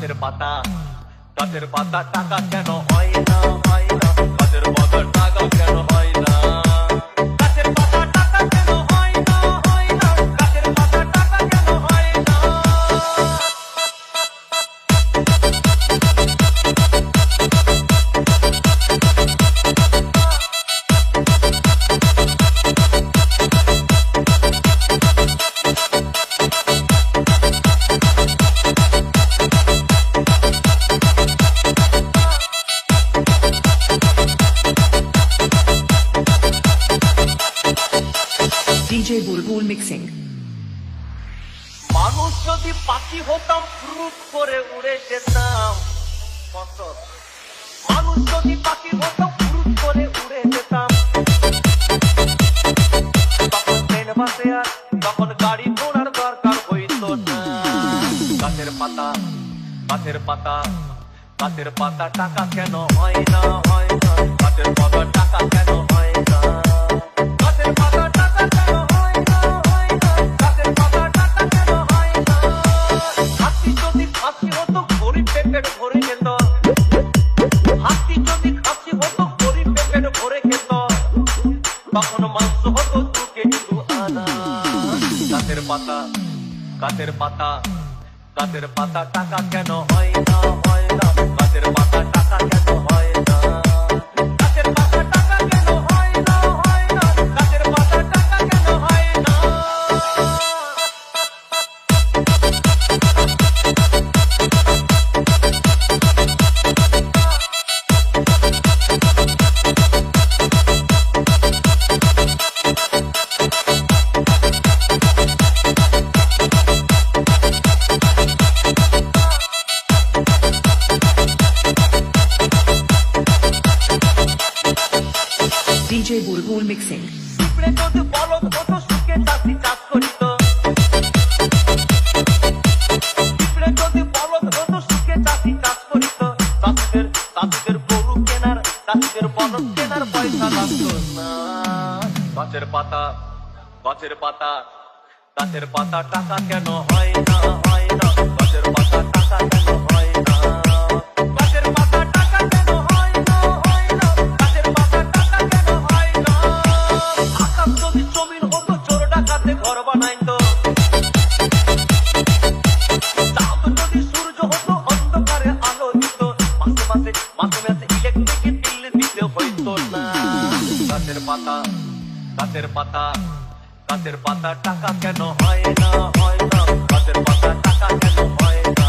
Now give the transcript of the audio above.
গাছের পাতা গাছের পাতা টাকা কেন হয় না হয় না গাছের পাতা টাকা কেন হয় না গাছের পাতা টাকা কেন হয় না হয় না গাছের পাতা টাকা কেন হয় না DJ Bulbul Mixing. মানুষ যদি পাখি হতাম ফ্রুট করে উড়ে যেতাম কত মানুষ যদি পাখি হতাম ফ্রুট করে উড়ে যেতাম তখন ট্রেন বাসে আর তখন গাড়ি ঘোড়ার দরকার হইতো না গাছের পাতা গাছের পাতা গাছের পাতা টাকা কেন হয় না হয় না গাছের পাতা টাকা কেন হয় না গাছের পাতা টাকা কেন হয় না হয় না গাছের পাতা টাকা কেন হয় না হাতি যদি খাসি হতো গরিব পেটের ভরে যেত হাতি যদি খাসি হতো গরিব পেটের ভরে খেত তখন মাংস হতো 2 কেজি 2 আনা গাছের পাতা গাছের পাতা গাছের পাতা টাকা কেন হয় না হয় না গাছের পাতা টাকা কেন হয় না গাছের পাতা টাকা কেন হয় না হয় না গাছের পাতা টাকা কেন হয় না DJ Bulbul Mixing. পিঁপড়ে যদি বলদ হতো সুখে চাষি চাষ করিত পিঁপড়ে যদি বলদ হতো সুখে চাষি চাষ করিত চাষিদের গরু কেনার চাষিদের বলদ কেনার পয়সা লাগতো না গাছের পাতা গাছের পাতা গাছের পাতা টাকা কেন হয় না হয় না গাছের পাতা টাকা কেন হয় না গাছের পাতা টাকা কেন হয় না হয় না গাছের পাতা টাকা কেন হয় না আকাশ যদি জমিন হতো চোর ডাকাতে ঘর বানাইতো চাঁদ যদি সূর্য হতো অন্ধকারে আলো দিত মাসে মাসে ইলেকট্রিক বিল দিতে হইতো না গাছের পাতা গাছের পাতা গাছের পাতা টাকা কেন হয় না হয় না গাছের পাতা টাকা কেন হয় না